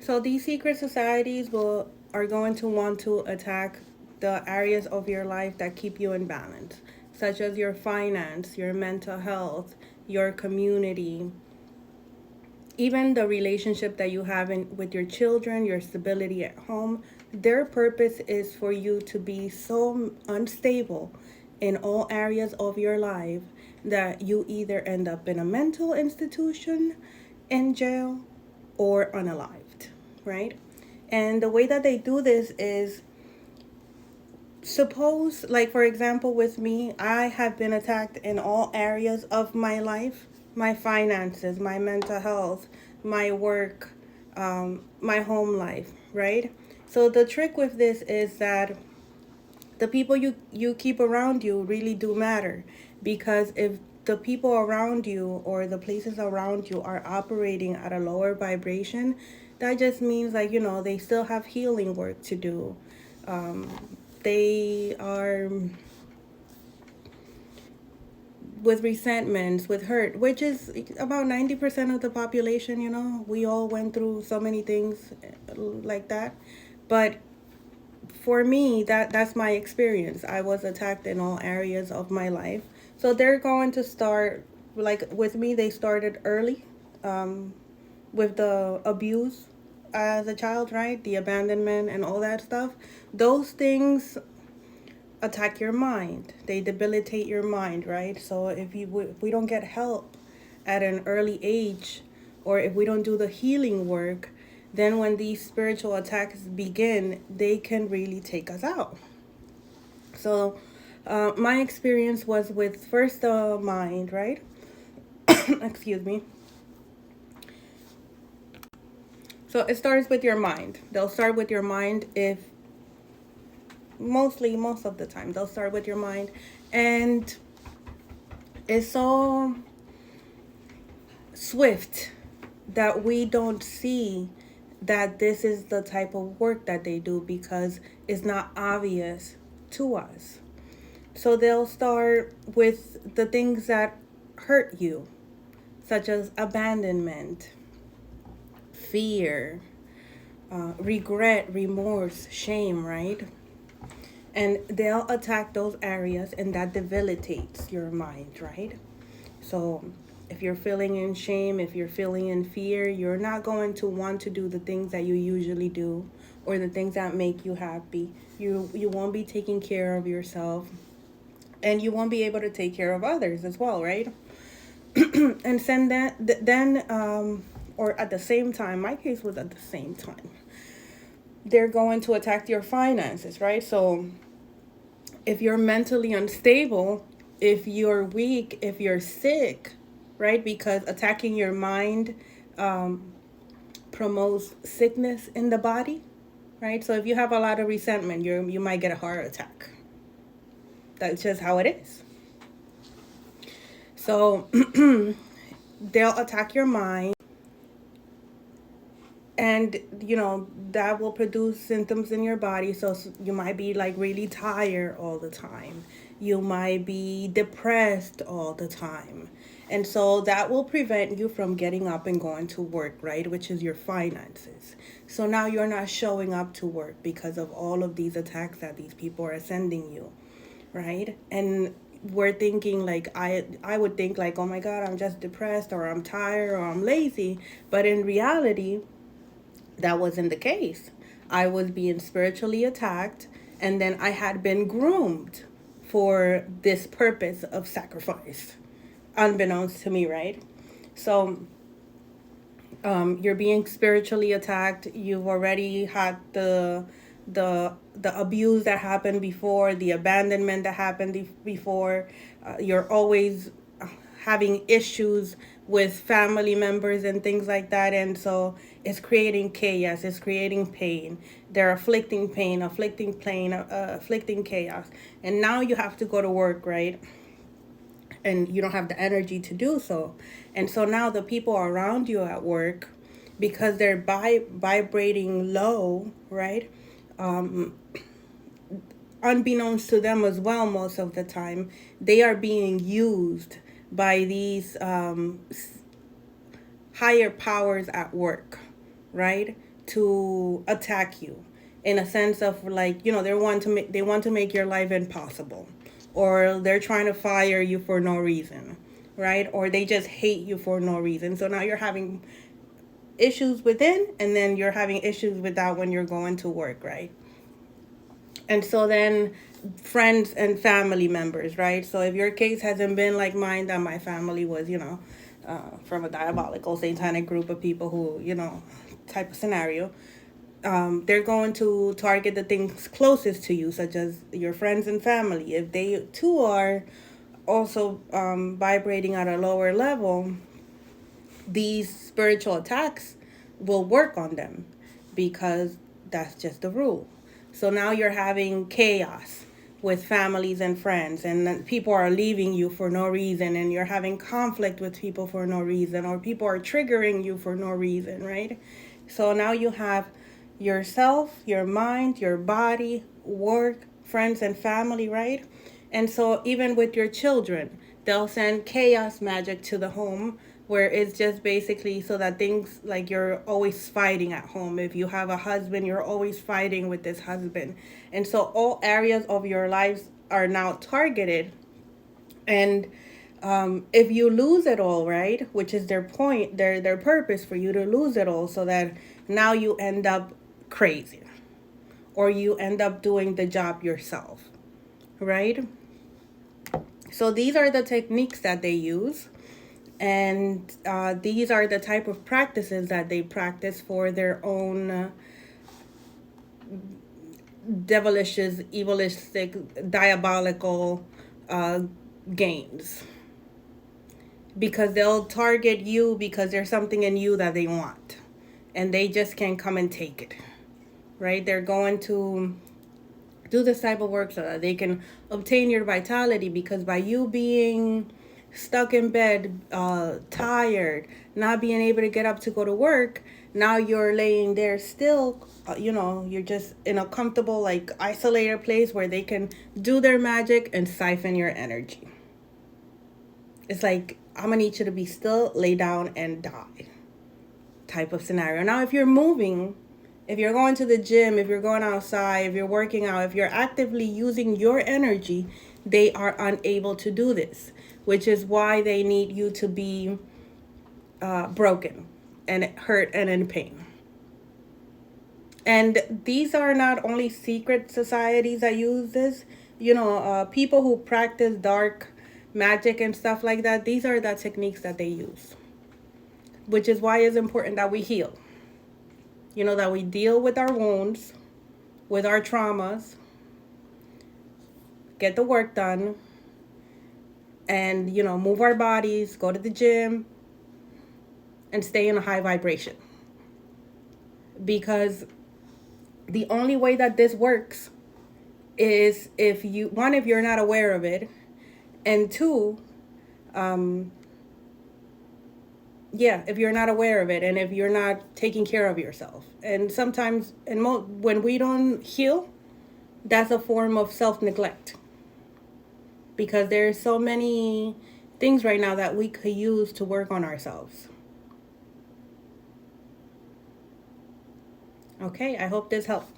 So these secret societies will are going to want to attack the areas of your life that keep you in balance, such as your finance, your mental health, your community, even the relationship that you have with your children, your stability at home. Their purpose is for you to be so unstable in all areas of your life that you either end up in a mental institution, in jail, or unalived, right? And the way that they do this is, suppose, like, for example, with me, I have been attacked in all areas of my life: my finances, my mental health, my work, my home life, right? So the trick with this is that the people you keep around you really do matter, because if the people around you or the places around you are operating at a lower vibration, that just means, like, they still have healing work to do. They are with resentments, with hurt, which is about 90% of the population. We all went through so many things like that. But for me, that's my experience. I was attacked in all areas of my life. So they're going to start, like with me, they started early, with the abuse as a child, right? The abandonment and all that stuff. Those things attack your mind. They debilitate your mind, right? So if we don't get help at an early age, or if we don't do the healing work, then when these spiritual attacks begin, they can really take us out. So, my experience was with first the mind, right? Excuse me. So it starts with your mind. They'll start with your mind. If mostly most of the time they'll start with your mind, and it's so swift that we don't see that this is the type of work that they do, because it's not obvious to us. So they'll start with the things that hurt you, such as abandonment, fear, regret, remorse, shame, right? And they'll attack those areas, and that debilitates your mind, right? So if you're feeling in shame, if you're feeling in fear, you're not going to want to do the things that you usually do, or the things that make you happy. You won't be taking care of yourself, and you won't be able to take care of others as well, right? And send that then or at the same time, my case was at the same time, they're going to attack your finances, right? So if you're mentally unstable, if you're weak, if you're sick, right? Because attacking your mind promotes sickness in the body, right? So if you have a lot of resentment, you might get a heart attack. That's just how it is. So they'll attack your mind, and that will produce symptoms in your body. So you might be like really tired all the time, you might be depressed all the time, and so that will prevent you from getting up and going to work, right? Which is your finances. So now you're not showing up to work because of all of these attacks that these people are sending you, right? And we're thinking, like, I would think, like, oh my god, I'm just depressed, or I'm tired, or I'm lazy. But in reality, that wasn't the case. I was being spiritually attacked, and then I had been groomed for this purpose of sacrifice, unbeknownst to me, right? So, you're being spiritually attacked. You've already had the abuse that happened before, the abandonment that happened before. You're always having issues with family members and things like that, and so it's creating chaos, it's creating pain. They're afflicting chaos, and now you have to go to work, right? And you don't have the energy to do so. And so now the people around you at work, because they're vibrating low, right? Unbeknownst to them as well, most of the time, they are being used by these higher powers at work, right? to attack you, in a sense of like, they want to make your life impossible, or they're trying to fire you for no reason, right? Or they just hate you for no reason. So now you're having issues within, and then you're having issues with that when you're going to work, right? And so then friends and family members, right? So if your case hasn't been like mine, that my family was, from a diabolical satanic group of people who, type of scenario, they're going to target the things closest to you, such as your friends and family. If they too are also vibrating at a lower level, these spiritual attacks will work on them, because that's just the rule. So now you're having chaos with families and friends, and then people are leaving you for no reason, and you're having conflict with people for no reason, or people are triggering you for no reason, right? So now you have yourself, your mind, your body, work, friends, and family, right? And so even with your children, they'll send chaos magic to the home, where it's just basically so that things like you're always fighting at home. If you have a husband, you're always fighting with this husband. And so all areas of your lives are now targeted. And if you lose it all, right, which is their point, their purpose, for you to lose it all, so that now you end up crazy, or you end up doing the job yourself, right? So these are the techniques that they use, and these are the type of practices that they practice for their own devilish, evilistic, diabolical gains. Because they'll target you because there's something in you that they want, and they just can't come and take it, right? They're going to do this type of work so that they can obtain your vitality, because by you being stuck in bed, tired, not being able to get up to go to work, now you're laying there still, you're just in a comfortable, like, isolated place where they can do their magic and siphon your energy. It's like, I'm gonna need you to be still, lay down, and die type of scenario. Now, if you're moving, if you're going to the gym, if you're going outside, if you're working out, if you're actively using your energy, they are unable to do this, which is why they need you to be broken and hurt and in pain. And these are not only secret societies that use this, people who practice dark magic and stuff like that, these are the techniques that they use, which is why it's important that we heal. That we deal with our wounds, with our traumas, get the work done, and, move our bodies, go to the gym, and stay in a high vibration. Because the only way that this works is if you're not aware of it, and two, if you're not aware of it, and if you're not taking care of yourself. And sometimes, when we don't heal, that's a form of self-neglect, because there's so many things right now that we could use to work on ourselves. Okay, I hope this helped.